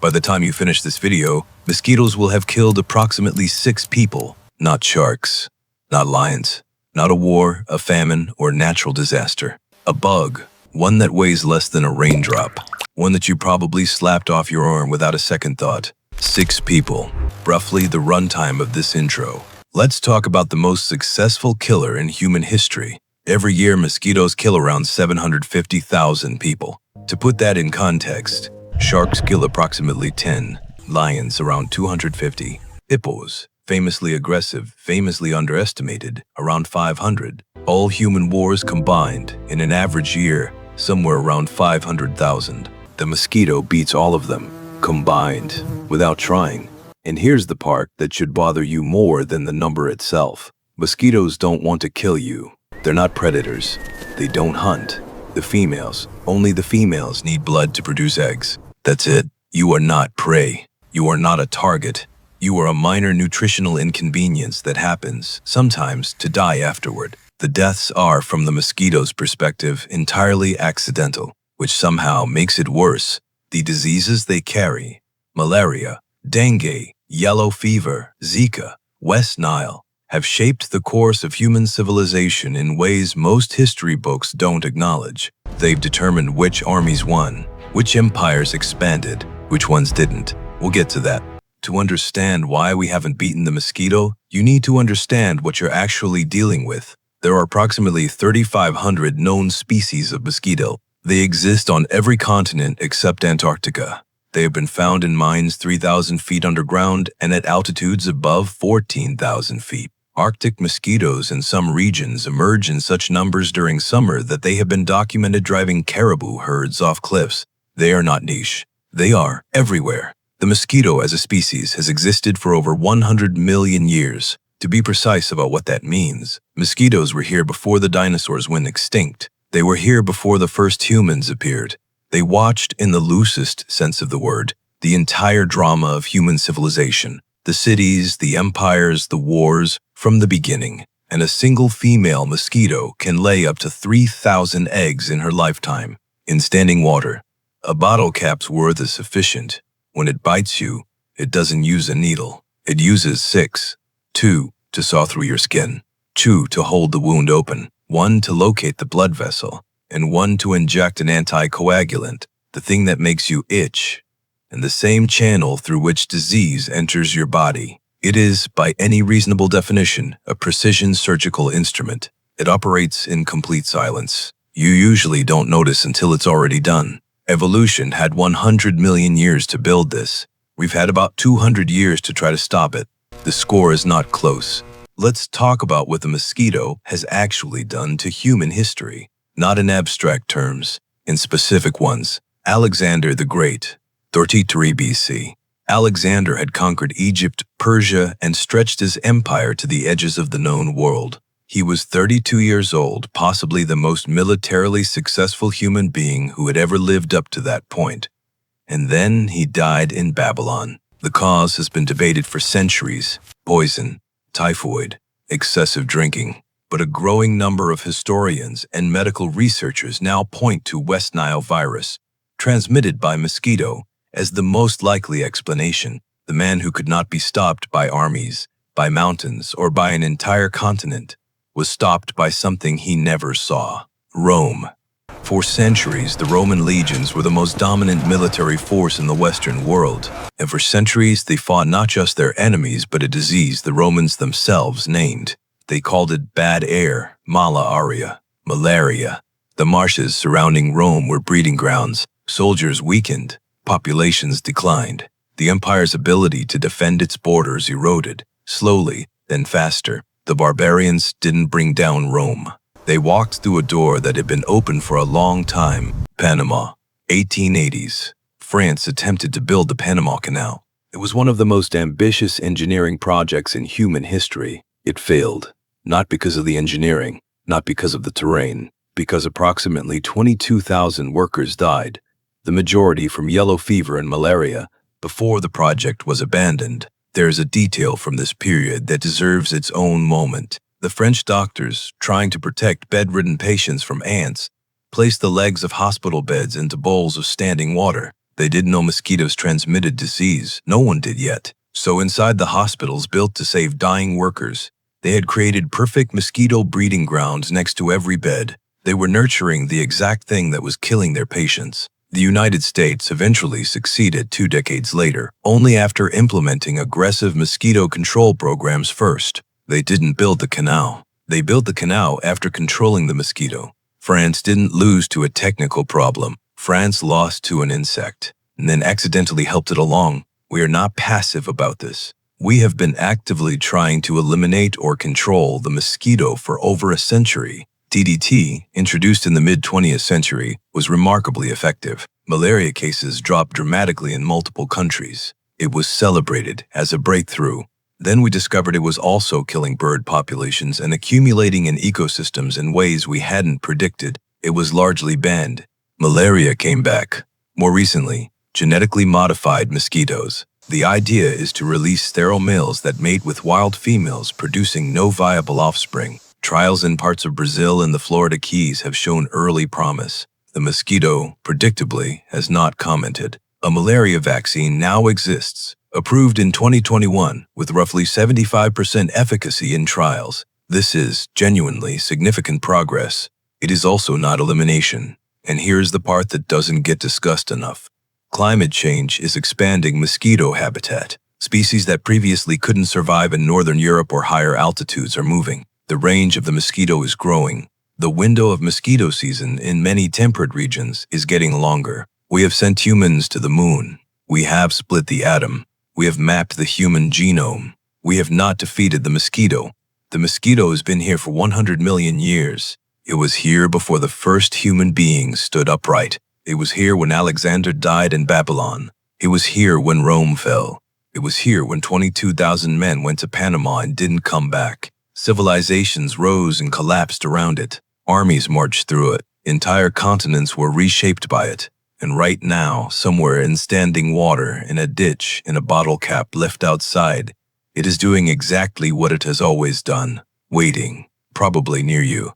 By the time you finish this video, mosquitoes will have killed approximately 6 people, not sharks, not lions, not a war, a famine, or natural disaster. A bug, one that weighs less than a raindrop, one that you probably slapped off your arm without a second thought. 6 people, roughly the runtime of this intro. Let's talk about the most successful killer in human history. Every year, mosquitoes kill around 750,000 people. To put that in context, sharks kill approximately 10, lions around 250, hippos, famously aggressive, famously underestimated, around 500. All human wars combined, in an average year, somewhere around 500,000. The mosquito beats all of them, combined, without trying. And here's the part that should bother you more than the number itself. Mosquitoes don't want to kill you. They're not predators. They don't hunt. Only the females need blood to produce eggs. That's it. You are not prey. You are not a target. You are a minor nutritional inconvenience that happens, sometimes, to die afterward. The deaths are, from the mosquito's perspective, entirely accidental, which somehow makes it worse. The diseases they carry, malaria, dengue, yellow fever, Zika, West Nile, have shaped the course of human civilization in ways most history books don't acknowledge. They've determined which armies won, which empires expanded, which ones didn't. We'll get to that. To understand why we haven't beaten the mosquito, you need to understand what you're actually dealing with. There are approximately 3,500 known species of mosquito. They exist on every continent except Antarctica. They have been found in mines 3,000 feet underground and at altitudes above 14,000 feet. Arctic mosquitoes in some regions emerge in such numbers during summer that they have been documented driving caribou herds off cliffs. They are not niche. They are everywhere. The mosquito as a species has existed for over 100 million years. To be precise about what that means, mosquitoes were here before the dinosaurs went extinct. They were here before the first humans appeared. They watched, in the loosest sense of the word, the entire drama of human civilization. The cities, the empires, the wars, from the beginning. And a single female mosquito can lay up to 3,000 eggs in her lifetime. In standing water, a bottle cap's worth is sufficient. When it bites you, it doesn't use a needle. It uses 6. 2 to saw through your skin, 2 to hold the wound open, 1 to locate the blood vessel, and 1 to inject an anticoagulant, the thing that makes you itch, and the same channel through which disease enters your body. It is, by any reasonable definition, a precision surgical instrument. It operates in complete silence. You usually don't notice until it's already done. Evolution had 100 million years to build this. We've had about 200 years to try to stop it. The score is not close. Let's talk about what the mosquito has actually done to human history. Not in abstract terms, in specific ones. Alexander the Great, 33 BC. Alexander had conquered Egypt, Persia, and stretched his empire to the edges of the known world. He was 32 years old, possibly the most militarily successful human being who had ever lived up to that point. And then he died in Babylon. The cause has been debated for centuries: poison, typhoid, excessive drinking. But a growing number of historians and medical researchers now point to West Nile virus, transmitted by mosquito, as the most likely explanation. The man who could not be stopped by armies, by mountains, or by an entire continent was stopped by something he never saw: Rome. For centuries, the Roman legions were the most dominant military force in the Western world, and for centuries they fought not just their enemies but a disease the Romans themselves named. They called it bad air, malaria, malaria. The marshes surrounding Rome were breeding grounds. Soldiers weakened, populations declined. The empire's ability to defend its borders eroded, slowly, then faster. The barbarians didn't bring down Rome. They walked through a door that had been open for a long time. Panama, 1880s. France attempted to build the Panama Canal. It was one of the most ambitious engineering projects in human history. It failed, not because of the engineering, not because of the terrain, because approximately 22,000 workers died, the majority from yellow fever and malaria, before the project was abandoned. There is a detail from this period that deserves its own moment. The French doctors, trying to protect bedridden patients from ants, placed the legs of hospital beds into bowls of standing water. They didn't know mosquitoes transmitted disease. No one did yet. So inside the hospitals built to save dying workers, they had created perfect mosquito breeding grounds next to every bed. They were nurturing the exact thing that was killing their patients. The United States eventually succeeded 2 decades later, only after implementing aggressive mosquito control programs first. They didn't build the canal. They built the canal after controlling the mosquito. France didn't lose to a technical problem. France lost to an insect, and then accidentally helped it along. We are not passive about this. We have been actively trying to eliminate or control the mosquito for over a century. DDT, introduced in the mid-20th century, was remarkably effective. Malaria cases dropped dramatically in multiple countries. It was celebrated as a breakthrough. Then we discovered it was also killing bird populations and accumulating in ecosystems in ways we hadn't predicted. It was largely banned. Malaria came back. More recently, genetically modified mosquitoes. The idea is to release sterile males that mate with wild females, producing no viable offspring. Trials in parts of Brazil and the Florida Keys have shown early promise. The mosquito, predictably, has not commented. A malaria vaccine now exists, approved in 2021, with roughly 75% efficacy in trials. This is genuinely significant progress. It is also not elimination. And here's the part that doesn't get discussed enough. Climate change is expanding mosquito habitat. Species that previously couldn't survive in northern Europe or higher altitudes are moving. The range of the mosquito is growing. The window of mosquito season in many temperate regions is getting longer. We have sent humans to the moon. We have split the atom. We have mapped the human genome. We have not defeated the mosquito. The mosquito has been here for 100 million years. It was here before the first human beings stood upright. It was here when Alexander died in Babylon. It was here when Rome fell. It was here when 22,000 men went to Panama and didn't come back. Civilizations rose and collapsed around it. Armies marched through it. Entire continents were reshaped by it. And right now, somewhere in standing water, in a ditch, in a bottle cap left outside, it is doing exactly what it has always done, waiting, probably near you.